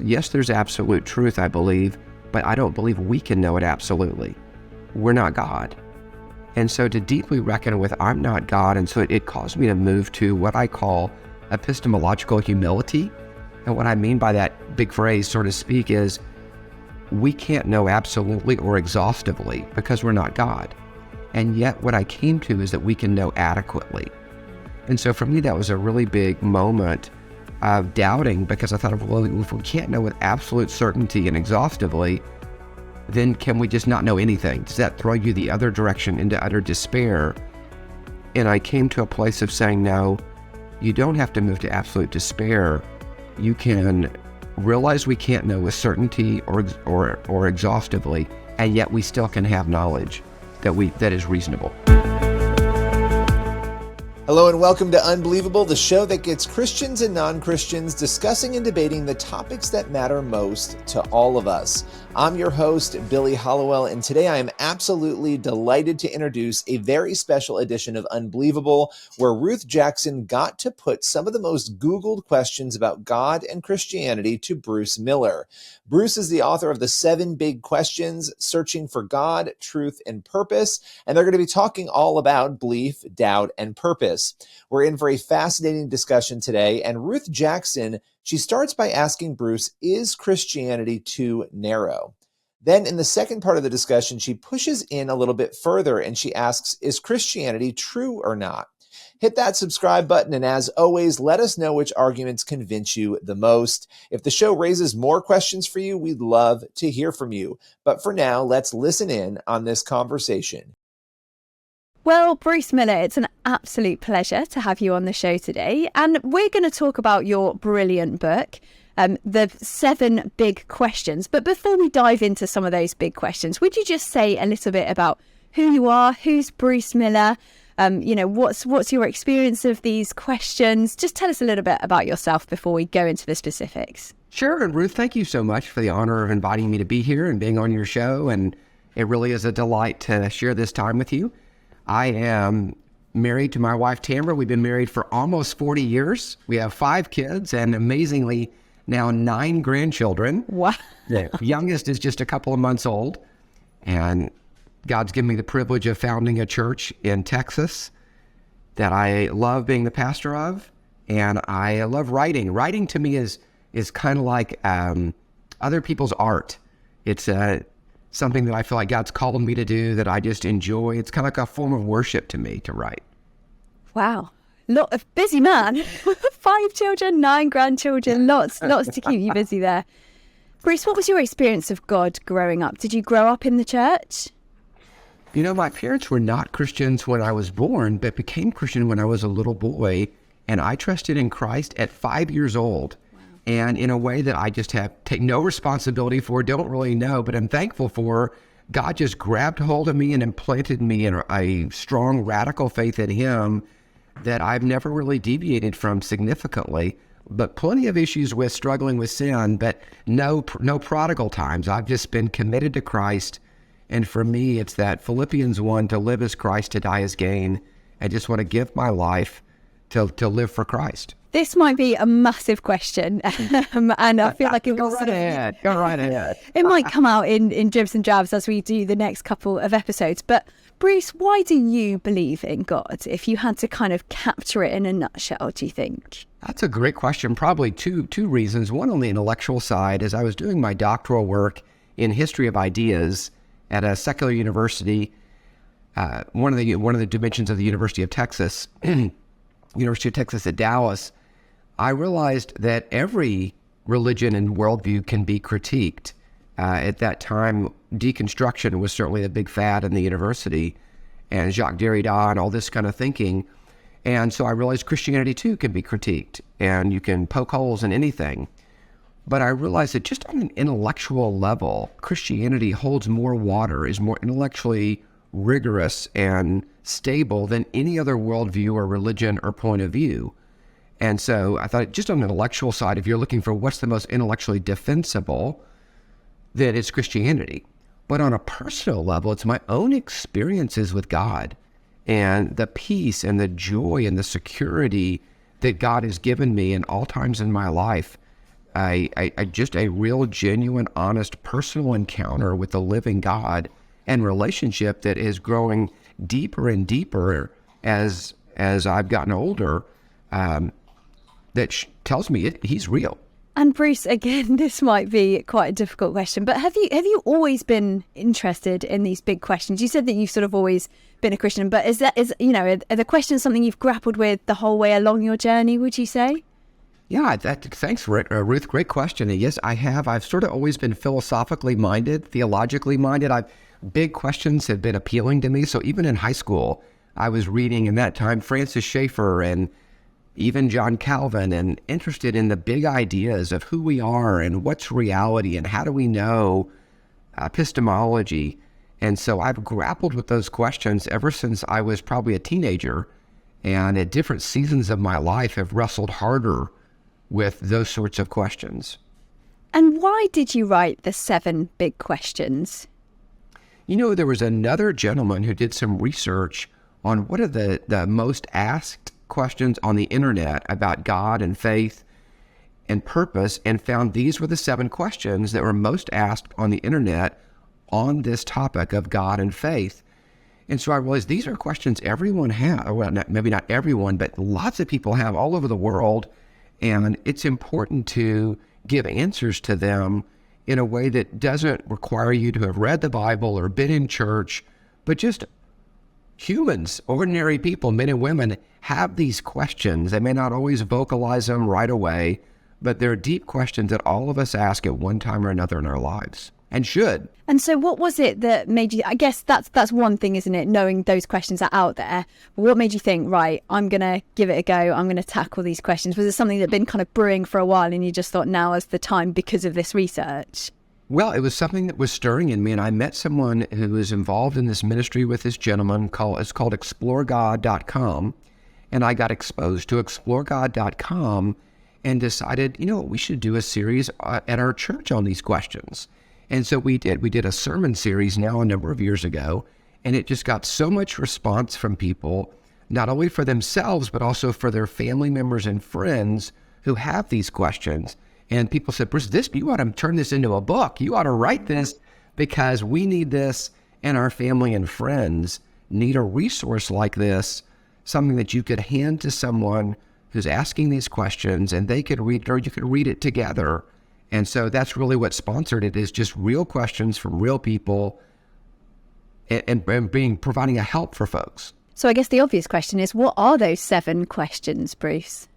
yes, there's absolute truth, I believe, but I don't believe we can know it absolutely. We're not God. And so to deeply reckon with, I'm not God, and so it caused me to move to what I call epistemological humility. And what I mean by that big phrase, so to speak, is we can't know absolutely or exhaustively because we're not God. And yet what I came to is that we can know adequately. And so for me, that was a really big moment of doubting, because I thought, well, if we can't know with absolute certainty and exhaustively, then can we just not know anything? Does that throw you the other direction into utter despair? And I came to a place of saying, no, you don't have to move to absolute despair. You can realize we can't know with certainty or exhaustively, and yet we still can have knowledge that is reasonable. Hello and welcome to Unbelievable, the show that gets Christians and non-Christians discussing and debating the topics that matter most to all of us. I'm your host, Billy Hallowell, and today I am absolutely delighted to introduce a very special edition of Unbelievable, where Ruth Jackson got to put some of the most Googled questions about God and Christianity to Bruce Miller. Bruce is the author of the 7 Big Questions, Searching for God, Truth, and Purpose, and they're going to be talking all about belief, doubt, and purpose. We're in for a fascinating discussion today, and Ruth Jackson, she starts by asking Bruce, is Christianity too narrow? Then in the second part of the discussion, she pushes in a little bit further and she asks, is Christianity true or not? Hit that subscribe button, and as always, let us know which arguments convince you the most. If the show raises more questions for you, we'd love to hear from you. But for now, let's listen in on this conversation. Well, Bruce Miller, it's an absolute pleasure to have you on the show today. And we're going to talk about your brilliant book, the 7 Big Questions. But before we dive into some of those big questions, would you just say a little bit about who you are, who's Bruce Miller, what's your experience of these questions? Just tell us a little bit about yourself before we go into the specifics. Sure. And Ruth, thank you so much for the honor of inviting me to be here and being on your show. And it really is a delight to share this time with you. I am married to my wife, Tamara. We've been married for almost 40 years. We have 5 kids and amazingly now 9 grandchildren. Wow. The youngest is just a couple of months old. And God's given me the privilege of founding a church in Texas that I love being the pastor of. And I love writing. Writing to me is kind of like other people's art. It's something that I feel like God's called me to do, that I just enjoy. It's kind of like a form of worship to me to write. Wow. Lot of busy man. 5 children, 9 grandchildren, lots to keep you busy there. Bruce, what was your experience of God growing up? Did you grow up in the church? You know, my parents were not Christians when I was born, but became Christian when I was a little boy. And I trusted in Christ at 5 years old. And in a way that I just take no responsibility for, don't really know, but I'm thankful for. God just grabbed hold of me and implanted me in a strong, radical faith in Him that I've never really deviated from significantly. But plenty of issues with struggling with sin, but no prodigal times. I've just been committed to Christ. And for me, it's that Philippians 1, to live as Christ, to die as gain. I just want to give my life to live for Christ. This might be a massive question, and I feel like it Go right ahead. It might come out in dribs and drabs as we do the next couple of episodes. But Bruce, why do you believe in God? If you had to kind of capture it in a nutshell, do you think? That's a great question. Probably two reasons. One, on the intellectual side, as I was doing my doctoral work in history of ideas at a secular university, one of the dimensions of the University of Texas, University of Texas at Dallas, I realized that every religion and worldview can be critiqued. At that time, deconstruction was certainly a big fad in the university, and Jacques Derrida and all this kind of thinking. And so I realized Christianity too can be critiqued, and you can poke holes in anything. But I realized that just on an intellectual level, Christianity holds more water, is more intellectually rigorous and stable than any other worldview or religion or point of view. And so I thought, just on the intellectual side, if you're looking for what's the most intellectually defensible, then it's Christianity. But on a personal level, it's my own experiences with God and the peace and the joy and the security that God has given me in all times in my life. just a real, genuine, honest, personal encounter with the living God and relationship that is growing deeper and deeper as I've gotten older. Tells me he's real. And Bruce, again, this might be quite a difficult question, but have you always been interested in these big questions? You said that you've sort of always been a Christian, but are the questions something you've grappled with the whole way along your journey, would you say? Yeah, thanks, Ruth. Great question. And yes, I have. I've sort of always been philosophically minded, theologically minded. Big questions have been appealing to me. So even in high school, I was reading in that time Francis Schaeffer and even John Calvin, and interested in the big ideas of who we are and what's reality and how do we know epistemology. And so I've grappled with those questions ever since I was probably a teenager, and at different seasons of my life have wrestled harder with those sorts of questions. And why did you write the 7 big questions? There was another gentleman who did some research on what are the most asked questions on the internet about God and faith and purpose, and found these were the 7 questions that were most asked on the internet on this topic of God and faith. And so I realized these are questions everyone has. Well, maybe not everyone, but lots of people have all over the world. And it's important to give answers to them in a way that doesn't require you to have read the Bible or been in church, but just humans, ordinary people, men and women, have these questions. They may not always vocalize them right away, but they're deep questions that all of us ask at one time or another in our lives, and should. And so what was it that made you, I guess that's one thing, isn't it, knowing those questions are out there, but what made you think, right, I'm going to give it a go, I'm going to tackle these questions? Was it something that had been kind of brewing for a while and you just thought now is the time because of this research? Well, it was something that was stirring in me, and I met someone who was involved in this ministry with this gentleman. It's called exploregod.com, and I got exposed to exploregod.com and decided, we should do a series at our church on these questions. And so we did. We did a sermon series now a number of years ago, and it just got so much response from people, not only for themselves, but also for their family members and friends who have these questions. And people said, Bruce, you ought to turn this into a book. You ought to write this because we need this, and our family and friends need a resource like this, something that you could hand to someone who's asking these questions, and they could read it, or you could read it together. And so that's really what sponsored it, is just real questions from real people and providing a help for folks. So I guess the obvious question is, what are those 7 questions, Bruce?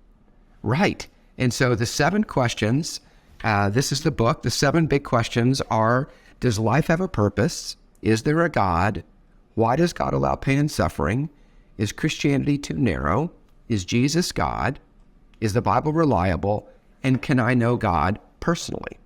Right. And so the 7 questions, this is the book. The 7 big questions are: does life have a purpose? Is there a God? Why does God allow pain and suffering? Is Christianity too narrow? Is Jesus God? Is the Bible reliable? And can I know God personally?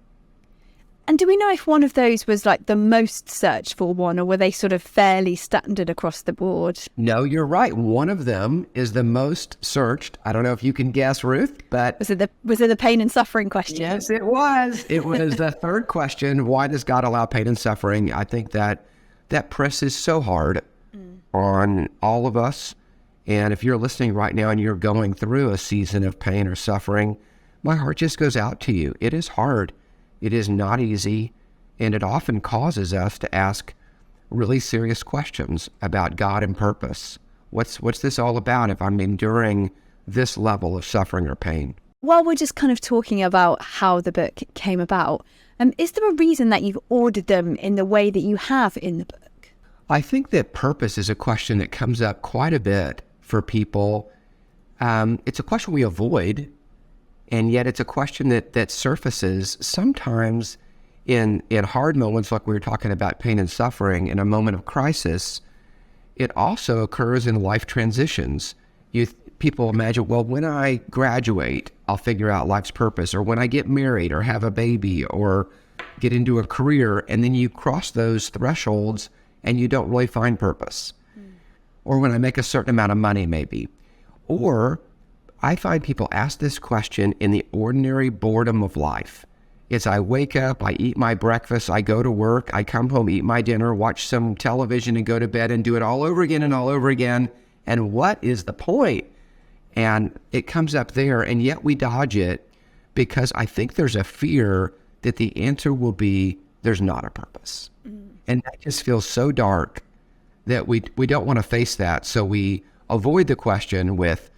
And do we know if one of those was like the most searched for one, or were they sort of fairly standard across the board? No, you're right. One of them is the most searched. I don't know if you can guess, Ruth, but... Was it the pain and suffering question? Yes, it was. It was the third question. Why does God allow pain and suffering? I think that presses so hard on all of us. And if you're listening right now and you're going through a season of pain or suffering, my heart just goes out to you. It is hard. It is not easy, and it often causes us to ask really serious questions about God and purpose. What's this all about if I'm enduring this level of suffering or pain? While we're just kind of talking about how the book came about, is there a reason that you've ordered them in the way that you have in the book? I think that purpose is a question that comes up quite a bit for people. It's a question we avoid. And yet it's a question that surfaces sometimes in hard moments, like we were talking about pain and suffering, in a moment of crisis. It also occurs in life transitions. People imagine, well, when I graduate, I'll figure out life's purpose, or when I get married or have a baby or get into a career, and then you cross those thresholds and you don't really find purpose. Or when I make a certain amount of money, maybe. Or I find people ask this question in the ordinary boredom of life. It's I wake up, I eat my breakfast, I go to work, I come home, eat my dinner, watch some television and go to bed and do it all over again and all over again. And what is the point? And it comes up there, and yet we dodge it because I think there's a fear that the answer will be there's not a purpose. And that just feels so dark that we don't want to face that. So we avoid the question with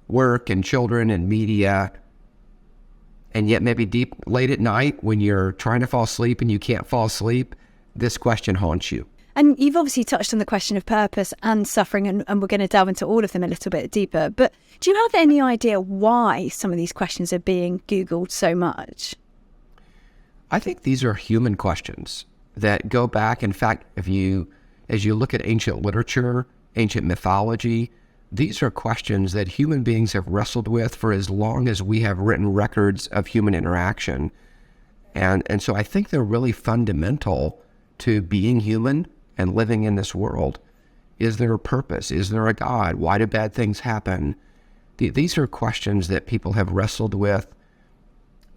work and children and media. And yet maybe deep late at night when you're trying to fall asleep and you can't fall asleep, this question haunts you. And you've obviously touched on the question of purpose and suffering, and we're going to delve into all of them a little bit deeper. But do you have any idea why some of these questions are being Googled so much? I think these are human questions that go back. In fact, as you look at ancient literature, ancient mythology, these are questions that human beings have wrestled with for as long as we have written records of human interaction. And so I think they're really fundamental to being human and living in this world. Is there a purpose? Is there a God? Why do bad things happen? These are questions that people have wrestled with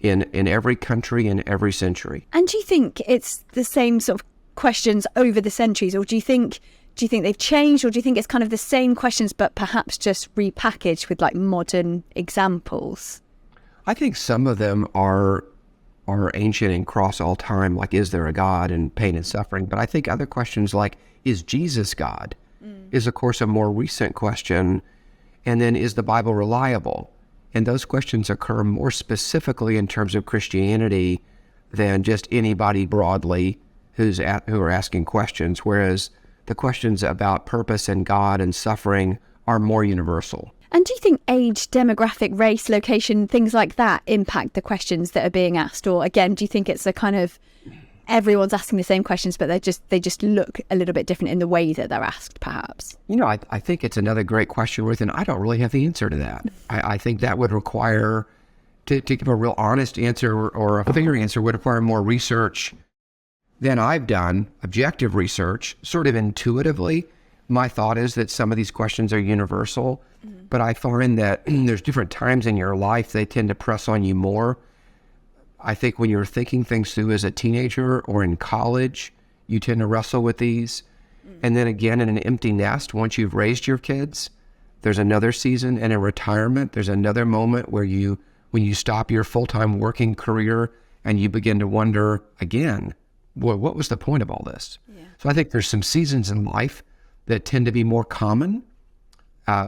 in every country, in every century. And do you think it's the same sort of questions over the centuries, or do you think they've changed, or do you think it's kind of the same questions but perhaps just repackaged with like modern examples? I think some of them are ancient and cross all time, like is there a God and pain and suffering? But I think other questions like, is Jesus God? Is of course a more recent question. And then, is the Bible reliable? And those questions occur more specifically in terms of Christianity than just anybody broadly who are asking questions, whereas the questions about purpose and God and suffering are more universal. And do you think age, demographic, race, location, things like that impact the questions that are being asked? Or again, do you think it's a kind of everyone's asking the same questions, but they just look a little bit different in the way that they're asked, perhaps? I think it's another great question, Ruth, and I don't really have the answer to that. I think that would require, to give a real honest answer or a fair answer, would require more research than I've done, objective research, sort of intuitively. My thought is that some of these questions are universal, but I find that there's different times in your life they tend to press on you more. I think when you're thinking things through as a teenager or in college, you tend to wrestle with these. And then again, in an empty nest, once you've raised your kids, there's another season. And in retirement, there's another moment where when you stop your full-time working career and you begin to wonder again, well, what was the point of all this? Yeah. So I think there's some seasons in life that tend to be more common,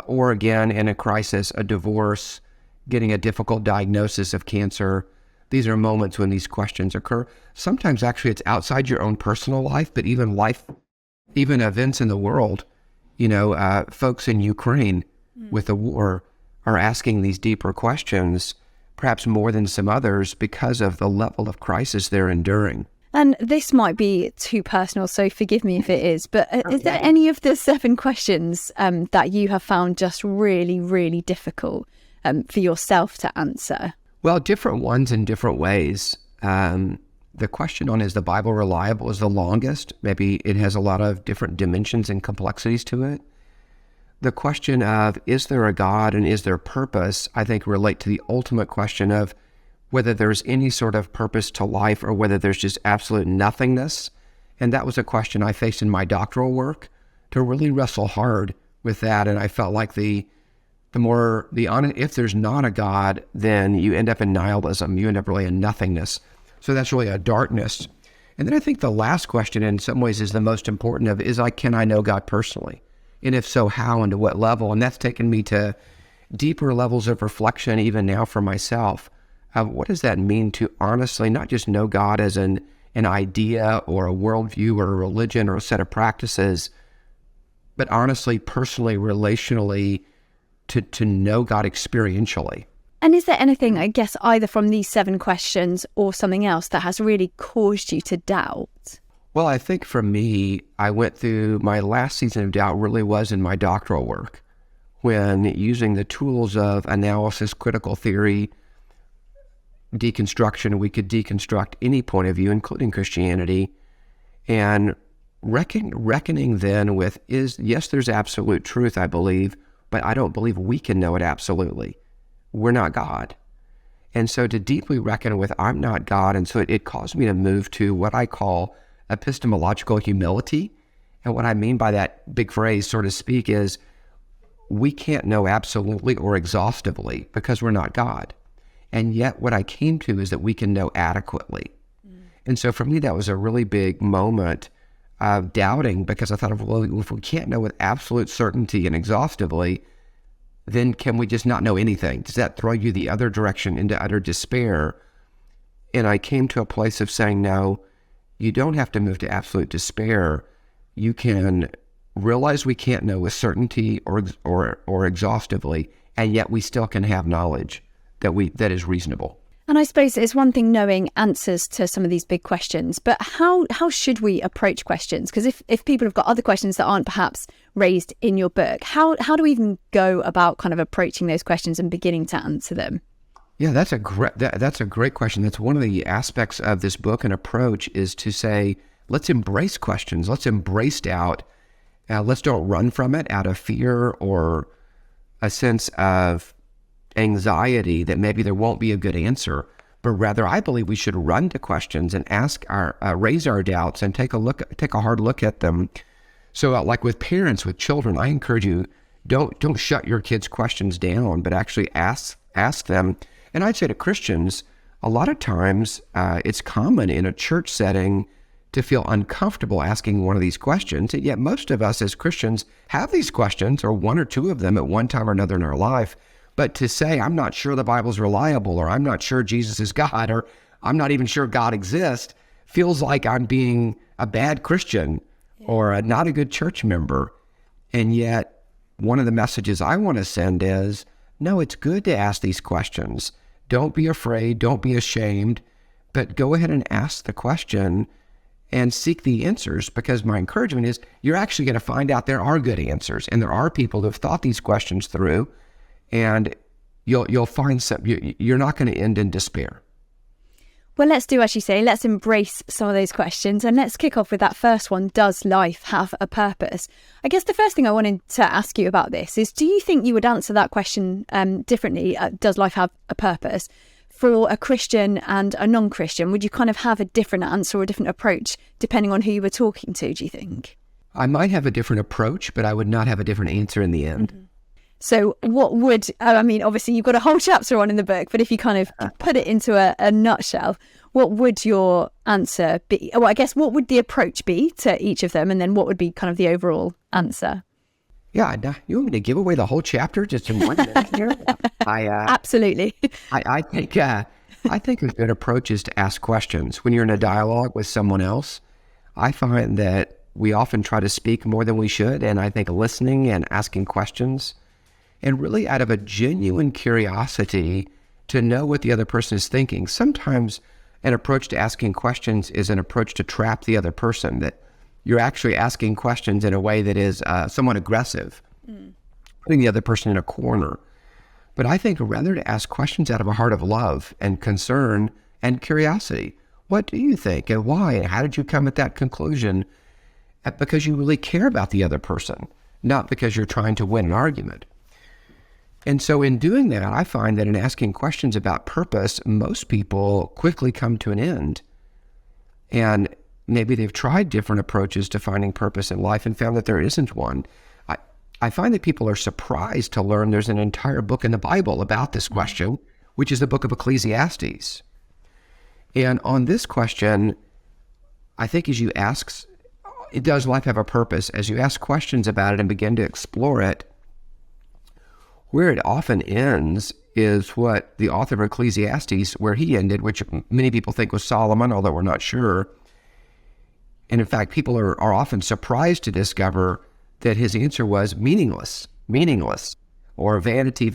or again, in a crisis, a divorce, getting a difficult diagnosis of cancer. These are moments when these questions occur. Sometimes actually it's outside your own personal life, but even events in the world, folks in Ukraine with the war are asking these deeper questions, perhaps more than some others because of the level of crisis they're enduring. And this might be too personal, so forgive me if it is, but is there any of the 7 questions that you have found just really, really difficult for yourself to answer? Well, different ones in different ways. The question on is the Bible reliable is the longest. Maybe it has a lot of different dimensions and complexities to it. The question of is there a God and is there purpose, I think relate to the ultimate question of whether there's any sort of purpose to life or whether there's just absolute nothingness. And that was a question I faced in my doctoral work, to really wrestle hard with that. And I felt like if there's not a God, then you end up in nihilism. You end up really in nothingness. So that's really a darkness. And then I think the last question in some ways is the most important can I know God personally? And if so, how and to what level? And that's taken me to deeper levels of reflection even now for myself. What does that mean to honestly not just know God as an idea or a worldview or a religion or a set of practices, but honestly, personally, relationally, to know God experientially? And is there anything, I guess, either from these 7 questions or something else that has really caused you to doubt? Well, I think for me, I went through my last season of doubt really was in my doctoral work, when using the tools of analysis, critical theory, deconstruction, we could deconstruct any point of view, including Christianity, and reckoning then with yes, there's absolute truth, I believe, but I don't believe we can know it absolutely. We're not God. And so to deeply reckon with I'm not God, and so it caused me to move to what I call epistemological humility. And what I mean by that big phrase, so to speak, is we can't know absolutely or exhaustively because we're not God. And yet what I came to is that we can know adequately. And so for me, that was a really big moment of doubting, because I thought, well, if we can't know with absolute certainty and exhaustively, then can we just not know anything? Does that throw you the other direction into utter despair? And I came to a place of saying, no, you don't have to move to absolute despair. You can realize we can't know with certainty or exhaustively, and yet we still can have knowledge that is reasonable. And I suppose it's one thing knowing answers to some of these big questions, but how should we approach questions? Because if people have got other questions that aren't perhaps raised in your book, how do we even go about kind of approaching those questions and beginning to answer them? Yeah, that's a great question. That's one of the aspects of this book and approach, is to say, let's embrace questions. Let's embrace doubt. Let's don't run from it out of fear or a sense of anxiety that maybe there won't be a good answer, but rather I believe we should run to questions and raise our doubts and take a hard look at them. So like with parents, with children, I encourage you, don't shut your kids' questions down, but actually ask them. And I'd say to Christians, a lot of times it's common in a church setting to feel uncomfortable asking one of these questions. And yet most of us as Christians have these questions, or one or two of them at one time or another in our life. But to say, I'm not sure the Bible's reliable, or I'm not sure Jesus is God, or I'm not even sure God exists, feels like I'm being a bad Christian or not a good church member. And yet, one of the messages I want to send is, no, it's good to ask these questions. Don't be afraid, don't be ashamed, but go ahead and ask the question and seek the answers, because my encouragement is you're actually going to find out there are good answers, and there are people who have thought these questions through. And you'll find you're not going to end in despair. Well, let's do as you say. Let's embrace some of those questions, and let's kick off with that first one. Does life have a purpose? I guess the first thing I wanted to ask you about this is, do you think you would answer that question differently? Does life have a purpose? For a Christian and a non-Christian, would you kind of have a different answer or a different approach depending on who you were talking to, do you think? I might have a different approach, but I would not have a different answer in the end. Mm-hmm. So what would, obviously you've got a whole chapter on in the book, but if you kind of put it into a nutshell, what would your answer be? Well, I guess what would the approach be to each of them? And then what would be kind of the overall answer? Yeah, you want me to give away the whole chapter just in 1 minute here? Absolutely. I think a good approach is to ask questions. When you're in a dialogue with someone else, I find that we often try to speak more than we should. And I think listening and asking questions, and really out of a genuine curiosity to know what the other person is thinking. Sometimes an approach to asking questions is an approach to trap the other person, that you're actually asking questions in a way that is somewhat aggressive, putting the other person in a corner. But I think rather to ask questions out of a heart of love and concern and curiosity. What do you think, and why, and how did you come at that conclusion? Because you really care about the other person, not because you're trying to win an argument. And so in doing that, I find that in asking questions about purpose, most people quickly come to an end. And maybe they've tried different approaches to finding purpose in life and found that there isn't one. I find that people are surprised to learn there's an entire book in the Bible about this question, which is the book of Ecclesiastes. And on this question, I think as you ask, does life have a purpose? As you ask questions about it and begin to explore it, where it often ends is what the author of Ecclesiastes, where he ended, which many people think was Solomon, although we're not sure. And in fact, people are often surprised to discover that his answer was meaningless, or vanity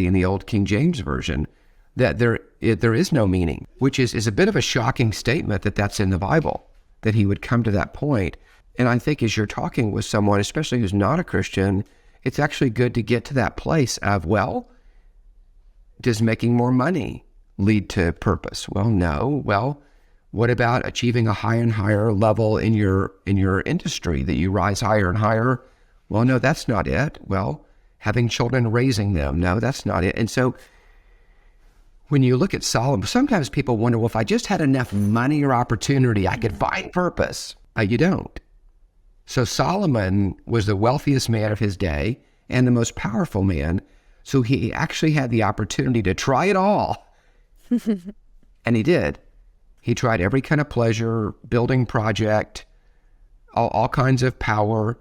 in the old King James Version, that there is no meaning, which is a bit of a shocking statement that that's in the Bible, that he would come to that point. And I think as you're talking with someone, especially who's not a Christian, it's actually good to get to that place of, well, does making more money lead to purpose? Well, no. Well, what about achieving a higher and higher level in your industry, that you rise higher and higher? Well, no, that's not it. Well, having children, raising them, no, that's not it. And so when you look at Solomon, sometimes people wonder, well, if I just had enough money or opportunity, I could find purpose. You don't. So Solomon was the wealthiest man of his day and the most powerful man. So he actually had the opportunity to try it all And he did. He tried every kind of pleasure, building project, all kinds of power.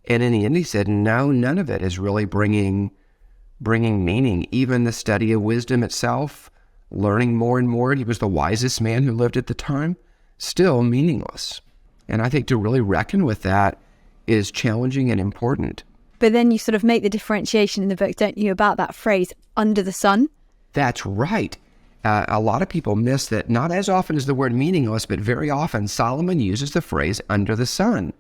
And in the end, he said, no, none of it is really bringing meaning. Even the study of wisdom itself, learning more and more, he was the wisest man who lived at the time, still meaningless. And I think to really reckon with that is challenging and important. But then you sort of make the differentiation in the book, don't you, about that phrase, under the sun? That's right. A lot of people miss that. Not as often as the word meaningless, but very often Solomon uses the phrase under the sun.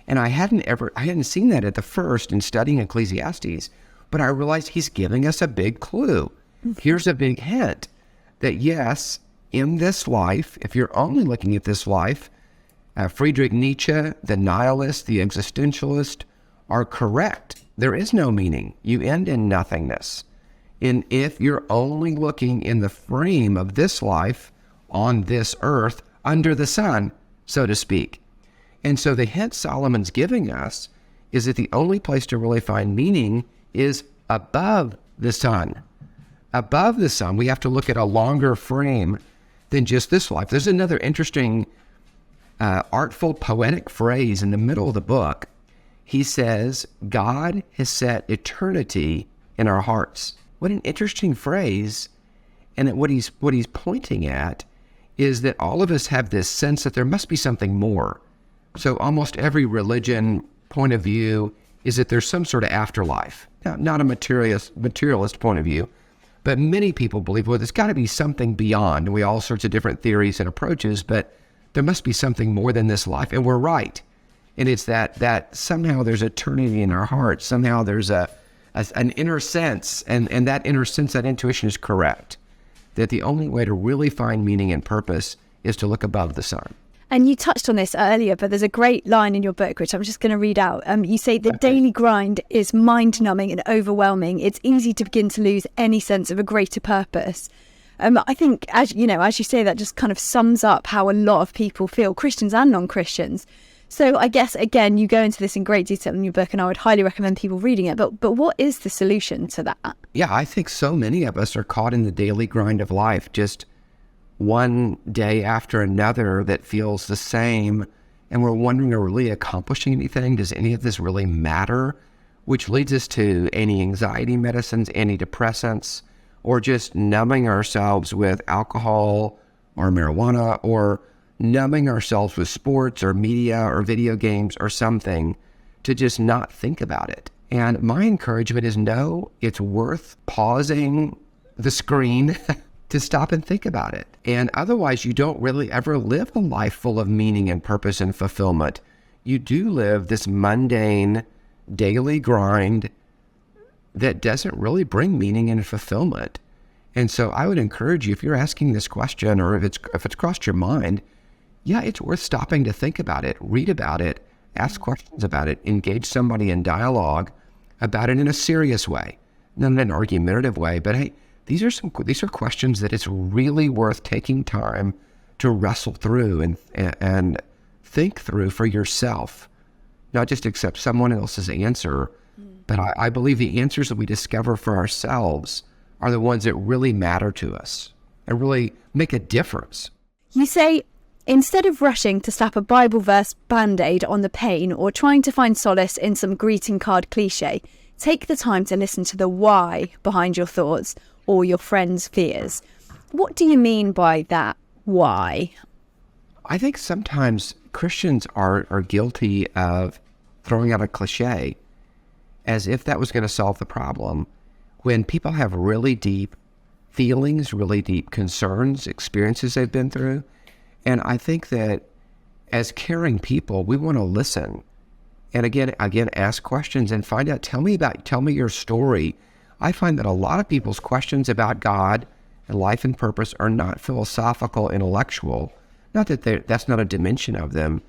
And I hadn't seen that at the first in studying Ecclesiastes, but I realized he's giving us a big clue. Here's a big hint that yes, in this life, if you're only looking at this life, Friedrich Nietzsche, the nihilist, the existentialist, are correct. There is no meaning. You end in nothingness. And if you're only looking in the frame of this life, on this earth, under the sun, so to speak. And so the hint Solomon's giving us is that the only place to really find meaning is above the sun. Above the sun, we have to look at a longer frame than just this life. There's another interesting, artful, poetic phrase in the middle of the book. He says, God has set eternity in our hearts. What an interesting phrase. And what he's pointing at is that all of us have this sense that there must be something more. So almost every religion point of view is that there's some sort of afterlife. Now, not a materialist point of view, but many people believe, well, there's got to be something beyond. And we have all sorts of different theories and approaches, but there must be something more than this life. And we're right. And it's that somehow there's eternity in our hearts. Somehow there's an inner sense, and that inner sense, that intuition is correct, that the only way to really find meaning and purpose is to look above the sun. And you touched on this earlier, but there's a great line in your book, which I'm just going to read out. You say the daily grind is mind-numbing and overwhelming. It's easy to begin to lose any sense of a greater purpose. I think, as you say, that just kind of sums up how a lot of people feel, Christians and non-Christians. So I guess, again, you go into this in great detail in your book, and I would highly recommend people reading it. But what is the solution to that? Yeah, I think so many of us are caught in the daily grind of life, just one day after another that feels the same. And we're wondering, are we really accomplishing anything? Does any of this really matter? Which leads us to anti-anxiety medicines, antidepressants, or just numbing ourselves with alcohol or marijuana, or numbing ourselves with sports or media or video games or something to just not think about it. And my encouragement is, no, it's worth pausing the screen to stop and think about it. And otherwise, you don't really ever live a life full of meaning and purpose and fulfillment. You do live this mundane daily grind that doesn't really bring meaning and fulfillment. And so I would encourage you, if you're asking this question, or if it's crossed your mind, yeah, it's worth stopping to think about it, read about it, ask questions about it, engage somebody in dialogue about it in a serious way, not in an argumentative way. But hey, these are questions that it's really worth taking time to wrestle through and think through for yourself, not just accept someone else's answer. But I believe the answers that we discover for ourselves are the ones that really matter to us and really make a difference. You say, instead of rushing to slap a Bible verse band-aid on the pain or trying to find solace in some greeting card cliche, take the time to listen to the why behind your thoughts or your friends' fears. What do you mean by that why? I think sometimes Christians are guilty of throwing out a cliche as if that was going to solve the problem, when people have really deep feelings, really deep concerns, experiences they've been through. And I think that as caring people, we want to listen. And again, ask questions and find out, tell me your story. I find that a lot of people's questions about God and life and purpose are not philosophical, intellectual. Not that that's not a dimension of them,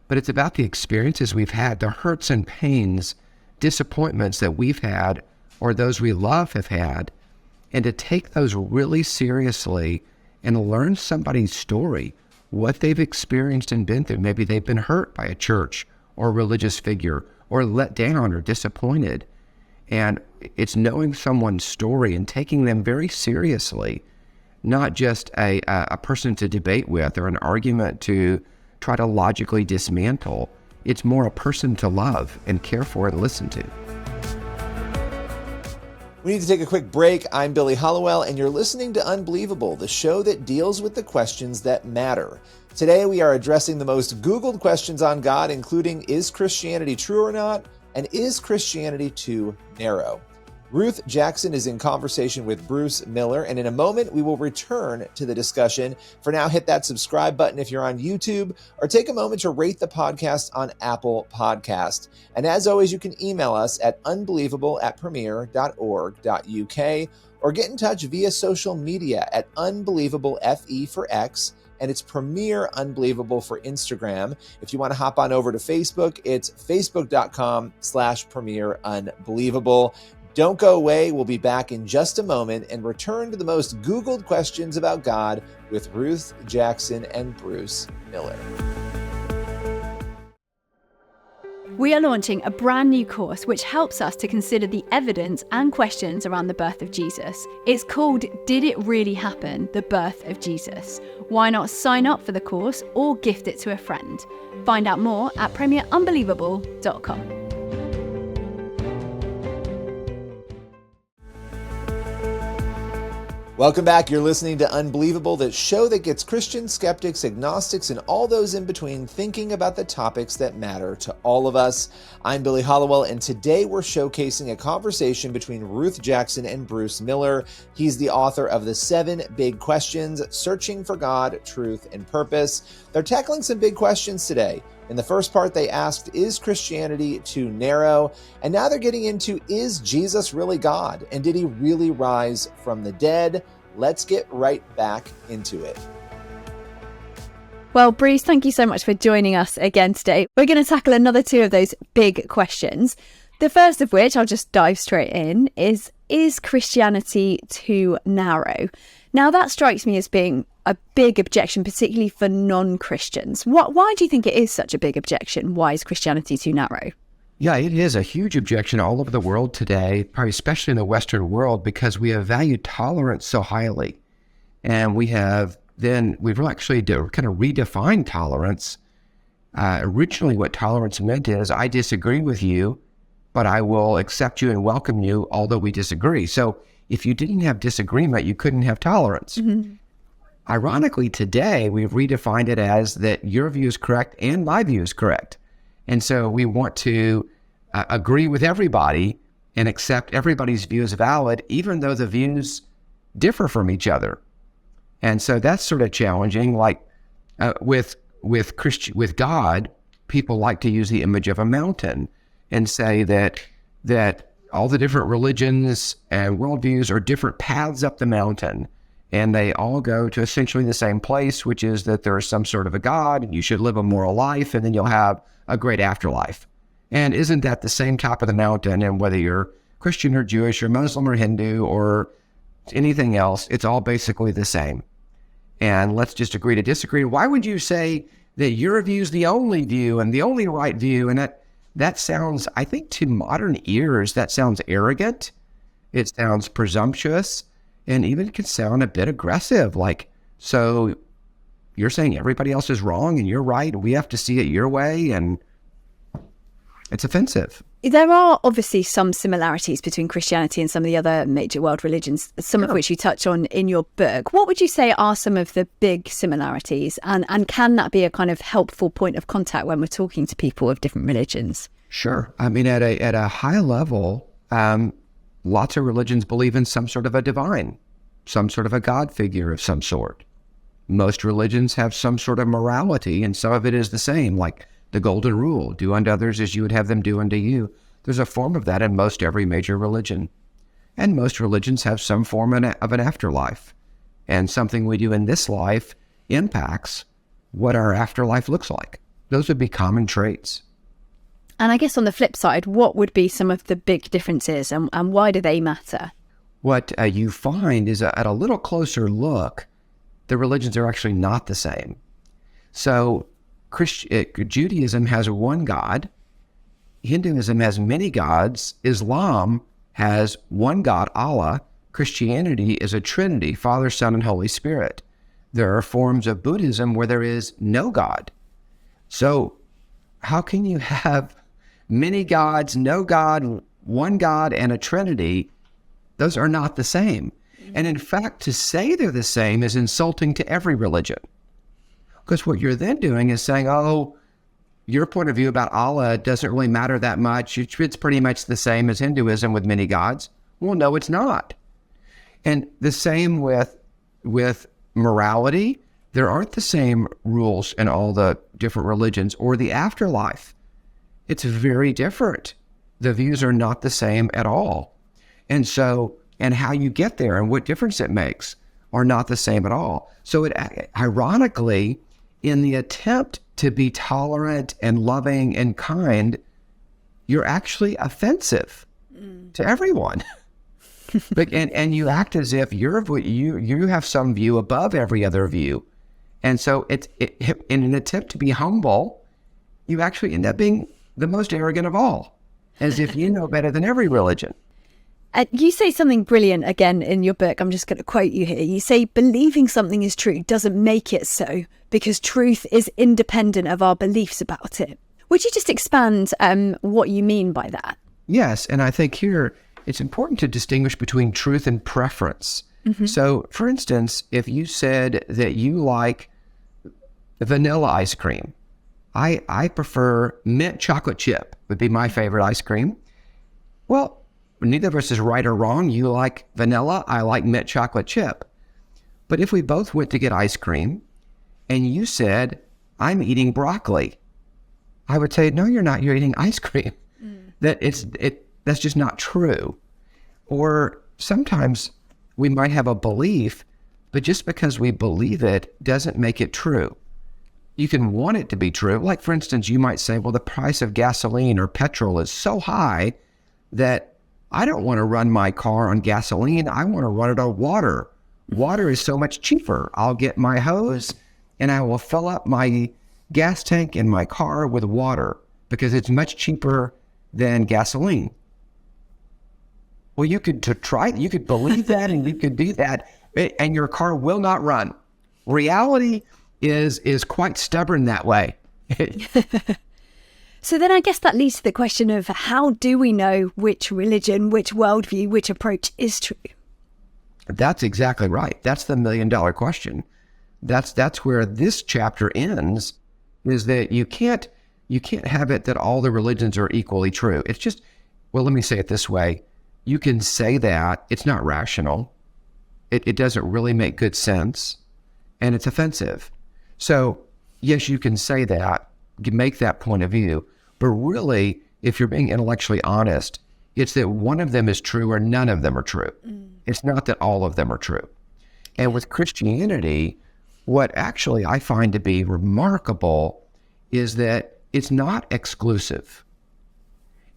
but it's about the experiences we've had, the hurts and pains, disappointments that we've had or those we love have had, and to take those really seriously and learn somebody's story, what they've experienced and been through. Maybe they've been hurt by a church or a religious figure, or let down or disappointed. And it's knowing someone's story and taking them very seriously not just a person to debate with or an argument to try to logically dismantle. It's more a person to love and care for and listen to. We need to take a quick break. I'm Billy Hallowell, and you're listening to Unbelievable, the show that deals with the questions that matter. Today, we are addressing the most Googled questions on God, including, is Christianity true or not? And is Christianity too narrow? Ruth Jackson is in conversation with Bruce Miller, and in a moment, we will return to the discussion. For now, hit that subscribe button if you're on YouTube, or take a moment to rate the podcast on Apple Podcast. And as always, you can email us at unbelievable@premier.org.uk, or get in touch via social media at UnbelievableFE for X, and it's Premier Unbelievable for Instagram. If you want to hop on over to Facebook, it's facebook.com/Premier Unbelievable. Don't go away. We'll be back in just a moment and return to the most Googled questions about God with Ruth Jackson and Bruce Miller. We are launching a brand new course which helps us to consider the evidence and questions around the birth of Jesus. It's called Did It Really Happen? The Birth of Jesus. Why not sign up for the course or gift it to a friend? Find out more at premierunbelievable.com. Welcome back. You're listening to Unbelievable, the show that gets Christians, skeptics, agnostics, and all those in between thinking about the topics that matter to all of us. I'm Billy Hallowell, and today we're showcasing a conversation between Ruth Jackson and Bruce Miller. He's the author of The 7 Big Questions, Searching for God, Truth, and Purpose. They're tackling some big questions today. In the first part, they asked, is Christianity too narrow? And now they're getting into, is Jesus really God? And did he really rise from the dead? Let's get right back into it. Well, Bruce, thank you so much for joining us again today. We're going to tackle another 2 of those big questions. The first of which, I'll just dive straight in, is Christianity too narrow? Now, that strikes me as being a big objection, particularly for non-Christians. Why do you think it is such a big objection? Why is Christianity too narrow? Yeah, it is a huge objection all over the world today, probably especially in the Western world, because we have valued tolerance so highly. And we've actually kind of redefined tolerance. Originally, what tolerance meant is I disagree with you, but I will accept you and welcome you, although we disagree. So if you didn't have disagreement, you couldn't have tolerance. Mm-hmm. Ironically, today, we've redefined it as that your view is correct and my view is correct. And so we want to agree with everybody and accept everybody's view as valid, even though the views differ from each other. And so that's sort of challenging. Like with God, people like to use the image of a mountain and say that all the different religions and worldviews are different paths up the mountain. And they all go to essentially the same place, which is that there is some sort of a God, and you should live a moral life, and then you'll have a great afterlife. And isn't that the same top of the mountain? And whether you're Christian or Jewish or Muslim or Hindu or anything else, it's all basically the same. And let's just agree to disagree. Why would you say that your view is the only view and the only right view? And that sounds, I think, to modern ears, that sounds arrogant. It sounds presumptuous. And even can sound a bit aggressive, like, so you're saying everybody else is wrong and you're right, and we have to see it your way, and it's offensive. There are obviously some similarities between Christianity and some of the other major world religions, some of which you touch on in your book. What would you say are some of the big similarities, and can that be a kind of helpful point of contact when we're talking to people of different religions? Sure. I mean, at a high level, lots of religions believe in some sort of a divine, some sort of a God figure of some sort. Most religions have some sort of morality, and some of it is the same, like the golden rule, do unto others as you would have them do unto you. There's a form of that in most every major religion. And most religions have some form of an afterlife. And something we do in this life impacts what our afterlife looks like. Those would be common traits. And I guess on the flip side, what would be some of the big differences, and why do they matter? What you find is at a little closer look, the religions are actually not the same. So Judaism has one God, Hinduism has many gods, Islam has one God, Allah, Christianity is a Trinity, Father, Son, and Holy Spirit. There are forms of Buddhism where there is no God. So how can you have many gods, no God, one God, and a Trinity? Those are not the same. And in fact, to say they're the same is insulting to every religion. Because what you're then doing is saying, oh, your point of view about Allah doesn't really matter that much. It's pretty much the same as Hinduism with many gods. Well, no, it's not. And the same with morality. There aren't the same rules in all the different religions, or the afterlife. It's very different. The views are not the same at all. And so, and how you get there and what difference it makes are not the same at all. So it, ironically, in the attempt to be tolerant and loving and kind, you're actually offensive to everyone. and you act as if you have some view above every other view. And so in an attempt to be humble, you actually end up being the most arrogant of all, as if you know better than every religion. You say something brilliant again in your book. I'm just going to quote you here. You say, believing something is true doesn't make it so, because truth is independent of our beliefs about it. Would you just expand what you mean by that? Yes. And I think here it's important to distinguish between truth and preference. Mm-hmm. So, for instance, if you said that you like vanilla ice cream, I prefer mint chocolate chip would be my favorite ice cream. Well, neither of us is right or wrong. You like vanilla, I like mint chocolate chip. But if we both went to get ice cream and you said, I'm eating broccoli, I would say, no, you're not. You're eating ice cream. That's just not true. Or sometimes we might have a belief, but just because we believe it doesn't make it true. You can want it to be true. Like, for instance, you might say, well, the price of gasoline or petrol is so high that I don't want to run my car on gasoline. I want to run it on water. Water is so much cheaper. I'll get my hose and I will fill up my gas tank in my car with water because it's much cheaper than gasoline. Well, you could you could believe that and you could do that, and your car will not run. Reality is quite stubborn that way. So then I guess that leads to the question of how do we know which religion, which worldview, which approach is true? That's exactly right. That's the $1 million question. That's where this chapter ends, is that you can't have it that all the religions are equally true. It's just, well, let me say it this way. You can say that, it's not rational. It doesn't really make good sense, and it's offensive. So yes, you can say that, you can make that point of view, but really, if you're being intellectually honest, it's that one of them is true or none of them are true. It's not that all of them are true. And with Christianity, what actually I find to be remarkable is that it's not exclusive.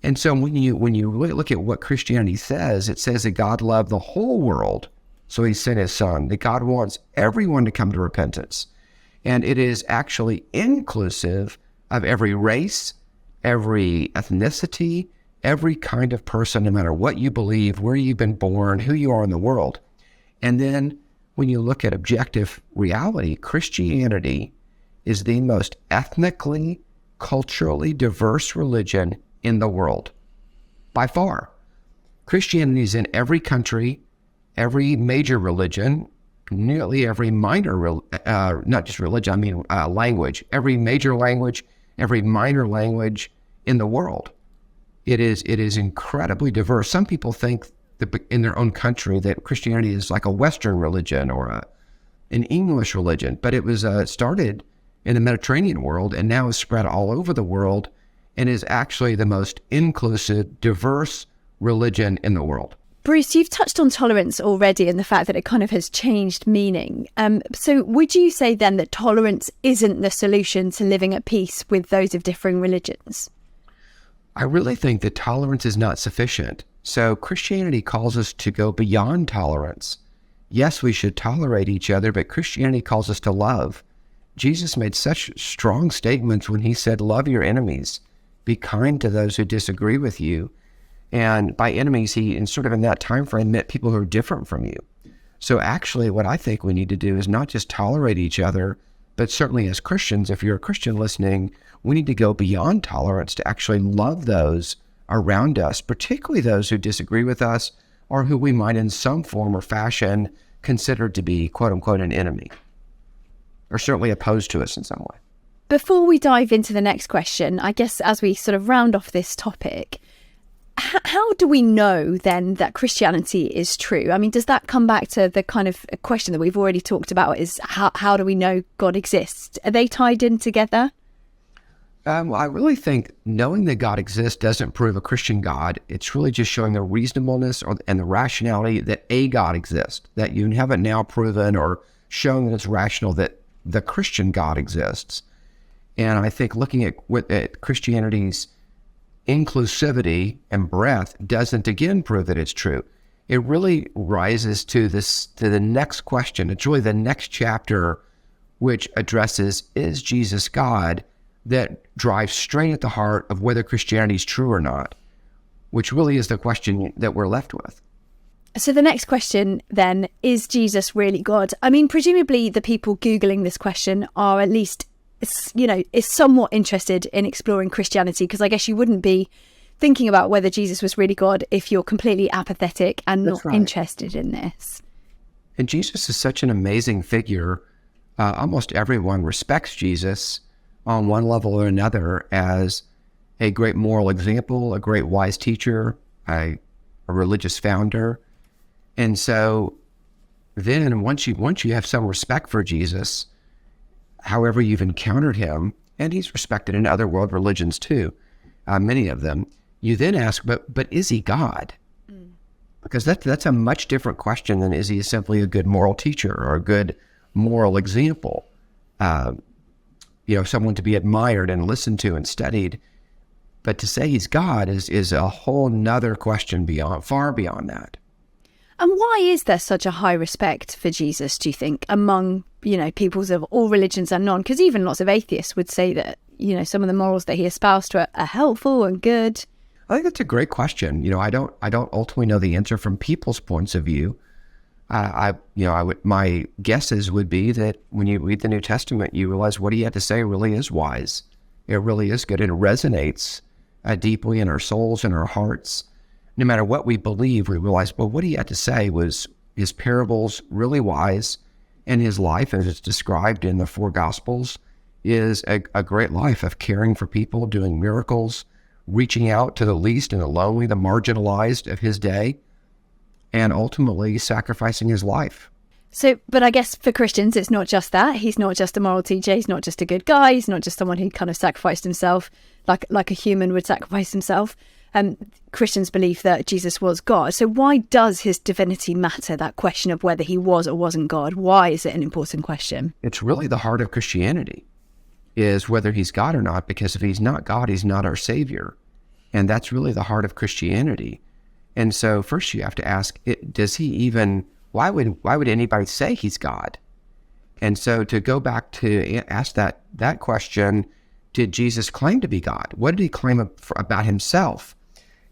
And so when you really look at what Christianity says, it says that God loved the whole world, so he sent his son, that God wants everyone to come to repentance. And it is actually inclusive of every race, every ethnicity, every kind of person, no matter what you believe, where you've been born, who you are in the world. And then when you look at objective reality, Christianity is the most ethnically, culturally diverse religion in the world, by far. Christianity is in every country, every major religion, nearly every minor, not just religion, I mean language, every major language, every minor language in the world. It is incredibly diverse. Some people think that in their own country that Christianity is like a Western religion or an English religion, but it was started in the Mediterranean world and now is spread all over the world and is actually the most inclusive, diverse religion in the world. Bruce, you've touched on tolerance already and the fact that it kind of has changed meaning. So would you say then that tolerance isn't the solution to living at peace with those of differing religions? I really think that tolerance is not sufficient. So Christianity calls us to go beyond tolerance. Yes, we should tolerate each other, but Christianity calls us to love. Jesus made such strong statements when he said, love your enemies, be kind to those who disagree with you. And by enemies, he, in sort of in that time frame, meant people who are different from you. So actually, what I think we need to do is not just tolerate each other, but certainly as Christians, if you're a Christian listening, we need to go beyond tolerance to actually love those around us, particularly those who disagree with us or who we might in some form or fashion consider to be, quote unquote, an enemy, or certainly opposed to us in some way. Before we dive into the next question, I guess as we sort of round off this topic, how do we know then that Christianity is true? I mean, does that come back to the kind of question that we've already talked about, is how do we know God exists? Are they tied in together? I really think knowing that God exists doesn't prove a Christian God. It's really just showing the reasonableness and the rationality that a God exists, that you haven't now proven or shown that it's rational that the Christian God exists. And I think looking at Christianity's inclusivity and breadth doesn't again prove that it's true. It really rises to the next question. It's really the next chapter, which addresses, is Jesus God, that drives straight at the heart of whether Christianity is true or not, which really is the question that we're left with. So the next question then, is Jesus really God? I mean, presumably the people Googling this question are at least, is somewhat interested in exploring Christianity, because I guess you wouldn't be thinking about whether Jesus was really God if you're completely apathetic and not interested in this. And Jesus is such an amazing figure. Almost everyone respects Jesus on one level or another as a great moral example, a great wise teacher, a religious founder. And so then once you have some respect for Jesus, however you've encountered him, and he's respected in other world religions too, many of them, you then ask, but is he God? Because that's a much different question than is he simply a good moral teacher or a good moral example, someone to be admired and listened to and studied. But to say he's God is a whole nother question far beyond that. And why is there such a high respect for Jesus, do you think, among, peoples of all religions and none? Because even lots of atheists would say that, some of the morals that he espoused are helpful and good. I think that's a great question. I don't ultimately know the answer from people's points of view. My guesses would be that when you read the New Testament, you realize what he had to say really is wise. It really is good. And it resonates deeply in our souls and our hearts. No matter what we believe, we realize, well, what he had to say was his parables really wise, and his life, as it's described in the four Gospels, is a great life of caring for people, doing miracles, reaching out to the least and the lonely, the marginalized of his day, and ultimately sacrificing his life. So, but I guess for Christians, it's not just that. He's not just a moral teacher. He's not just a good guy. He's not just someone who kind of sacrificed himself like a human would sacrifice himself. Christians believe that Jesus was God. So why does his divinity matter? That question of whether he was or wasn't God. Why is it an important question? It's really the heart of Christianity, is whether he's God or not, because if he's not God, he's not our Savior. And that's really the heart of Christianity. And so first you have to ask, why would anybody say he's God? And so to go back to ask that question, did Jesus claim to be God? What did he claim about himself?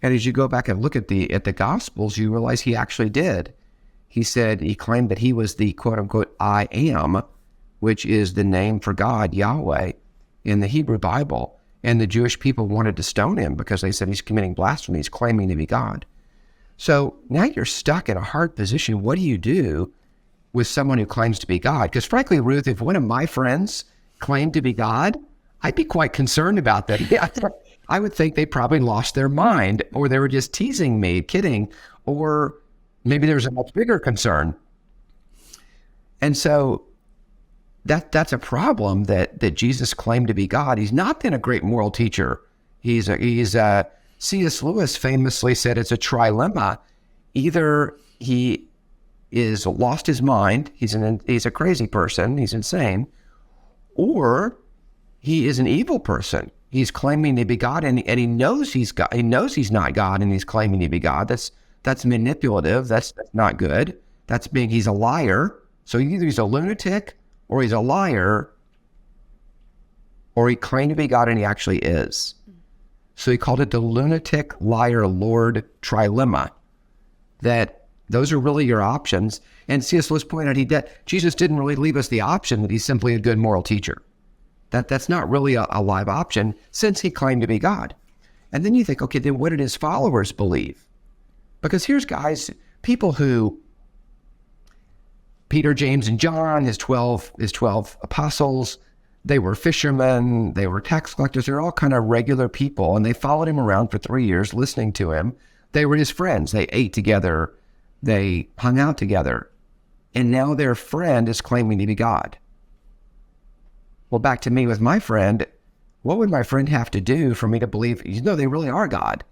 And as you go back and look at the Gospels, you realize he actually did. He claimed that he was the quote unquote I am, which is the name for God, Yahweh, in the Hebrew Bible. And the Jewish people wanted to stone him because they said he's committing blasphemy, he's claiming to be God. So now you're stuck in a hard position. What do you do with someone who claims to be God? Because frankly, Ruth, if one of my friends claimed to be God, I'd be quite concerned about that. Yeah, I would think they probably lost their mind, or they were just teasing me, kidding, or maybe there's a much bigger concern. And so that's a problem that Jesus claimed to be God. He's not been a great moral teacher. C.S. Lewis famously said it's a trilemma. Either he is lost his mind, he's a crazy person, he's insane, or he is an evil person. He's claiming to be God, and he knows he's God. He knows he's not God, and he's claiming to be God. That's manipulative. That's not good. He's a liar. So either he's a lunatic, or he's a liar, or he claimed to be God and he actually is. So he called it the lunatic, liar, Lord trilemma, that those are really your options. And C.S. Lewis pointed out Jesus didn't really leave us the option that he's simply a good moral teacher. That's not really a live option since he claimed to be God. And then you think, okay, then what did his followers believe? Because here's people who, Peter, James, and John, his 12 apostles, they were fishermen, they were tax collectors, they're all kind of regular people, and they followed him around for 3 years listening to him. They were his friends. They ate together, they hung out together, and now their friend is claiming to be God. Well, back to me with my friend, what would my friend have to do for me to believe, they really are God?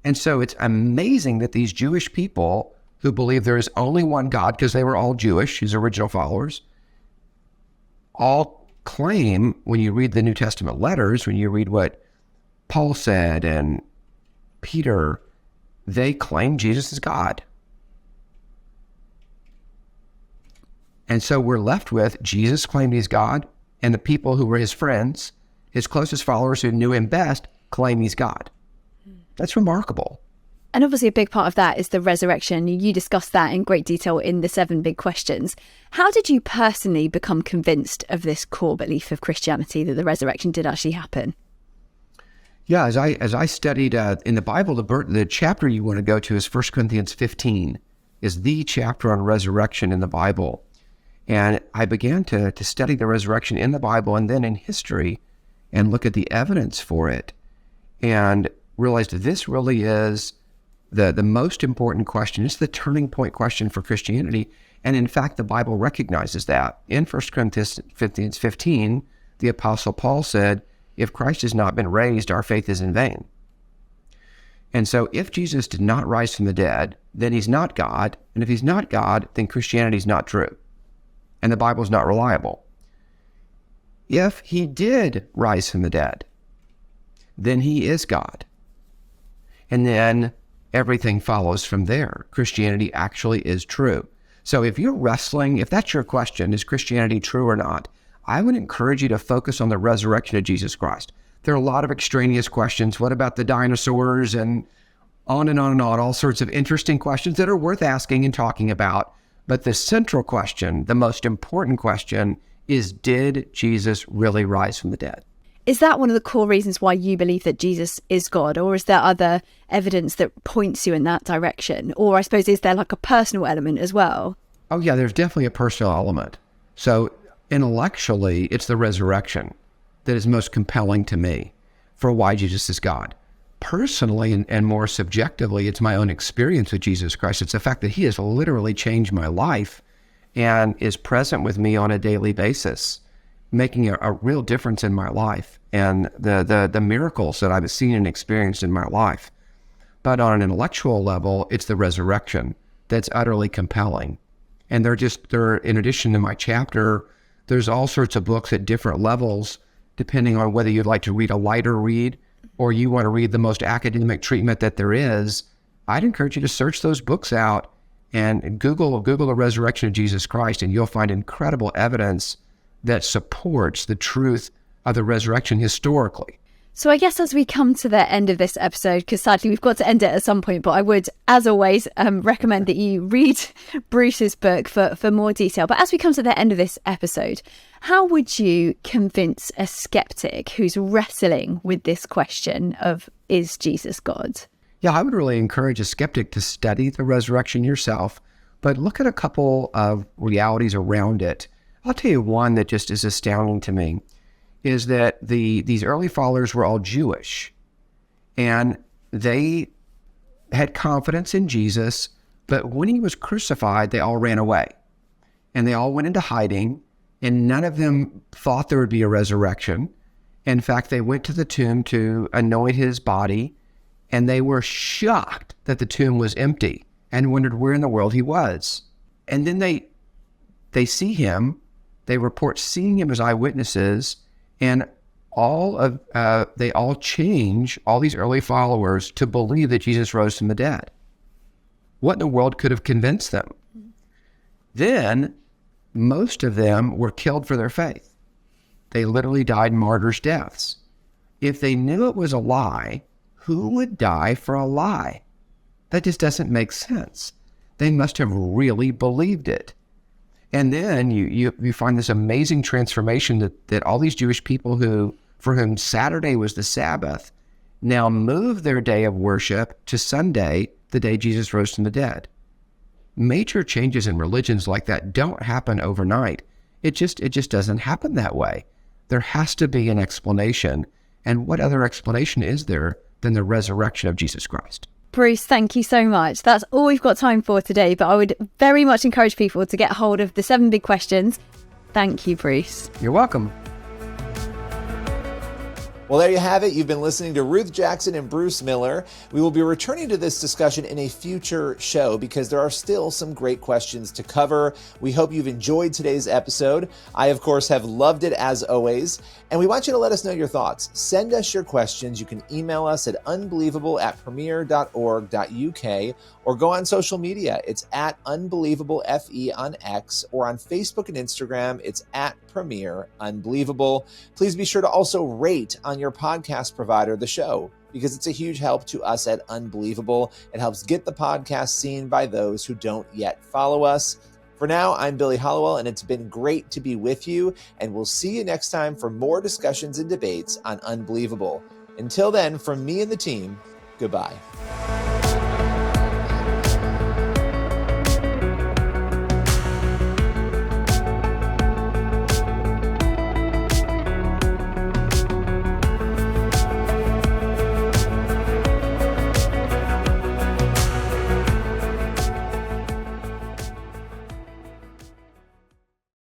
And so it's amazing that these Jewish people who believe there is only one God, because they were all Jewish, his original followers, all claim, when you read the New Testament letters, when you read what Paul said and Peter, they claim Jesus is God. And so we're left with Jesus claimed he's God, and the people who were his friends, his closest followers who knew him best, claim he's God. That's remarkable. And obviously a big part of that is the resurrection. You discussed that in great detail in the 7 big questions. How did you personally become convinced of this core belief of Christianity, that the resurrection did actually happen? Yeah, as I studied in the Bible, the chapter you want to go to is 1 Corinthians 15, is the chapter on resurrection in the Bible. And I began to study the resurrection in the Bible and then in history and look at the evidence for it and realized that this really is the most important question. It's the turning point question for Christianity. And in fact, the Bible recognizes that. In 1 Corinthians 15, the Apostle Paul said, if Christ has not been raised, our faith is in vain. And so if Jesus did not rise from the dead, then he's not God. And if he's not God, then Christianity is not true. And the Bible is not reliable. If he did rise from the dead, then he is God. And then everything follows from there. Christianity actually is true. So if you're wrestling, if that's your question, is Christianity true or not? I would encourage you to focus on the resurrection of Jesus Christ. There are a lot of extraneous questions. What about the dinosaurs? And on and on and on, all sorts of interesting questions that are worth asking and talking about. But the central question, the most important question, is did Jesus really rise from the dead? Is that one of the core reasons why you believe that Jesus is God? Or is there other evidence that points you in that direction? Or I suppose, is there like a personal element as well? Oh yeah, there's definitely a personal element. So intellectually, it's the resurrection that is most compelling to me for why Jesus is God. Personally and more subjectively, it's my own experience with Jesus Christ. It's the fact that he has literally changed my life and is present with me on a daily basis, making a real difference in my life and the miracles that I've seen and experienced in my life. But on an intellectual level, it's the resurrection that's utterly compelling. And they're in addition to my chapter, there's all sorts of books at different levels, depending on whether you'd like to read a lighter read or you want to read the most academic treatment that there is. I'd encourage you to search those books out and Google the resurrection of Jesus Christ, and you'll find incredible evidence that supports the truth of the resurrection historically. So I guess as we come to the end of this episode, because sadly we've got to end it at some point, but I would, as always, recommend that you read Bruce's book for more detail. But as we come to the end of this episode, how would you convince a skeptic who's wrestling with this question of, is Jesus God? Yeah, I would really encourage a skeptic to study the resurrection yourself, but look at a couple of realities around it. I'll tell you one that just is astounding to me, is that these early followers were all Jewish, and they had confidence in Jesus, but when he was crucified, they all ran away, and they all went into hiding, and none of them thought there would be a resurrection. In fact, they went to the tomb to anoint his body, and they were shocked that the tomb was empty and wondered where in the world he was. And then they see him, they report seeing him as eyewitnesses, and they all change, all these early followers, to believe that Jesus rose from the dead. What in the world could have convinced them? Then, most of them were killed for their faith. They literally died martyrs' deaths. If they knew it was a lie, who would die for a lie? That just doesn't make sense. They must have really believed it. And then you find this amazing transformation that all these Jewish people for whom Saturday was the Sabbath now move their day of worship to Sunday, the day Jesus rose from the dead. Major changes in religions like that don't happen overnight. It just doesn't happen that way. There has to be an explanation. And what other explanation is there than the resurrection of Jesus Christ? Bruce, thank you so much. That's all we've got time for today, but I would very much encourage people to get hold of the 7 big questions. Thank you, Bruce. You're welcome. Well, there you have it. You've been listening to Ruth Jackson and Bruce Miller. We will be returning to this discussion in a future show because there are still some great questions to cover. We hope you've enjoyed today's episode. I, of course, have loved it as always. And we want you to let us know your thoughts. Send us your questions. You can email us at unbelievable@premier.org.uk or go on social media. It's at UnbelievableFE on X, or on Facebook and Instagram. It's at Premier Unbelievable. Please be sure to also rate on your podcast provider the show, because it's a huge help to us at Unbelievable. It helps get the podcast seen by those who don't yet follow us. For now, I'm Billy Hallowell, and it's been great to be with you, and we'll see you next time for more discussions and debates on Unbelievable. Until then, from me and the team, goodbye.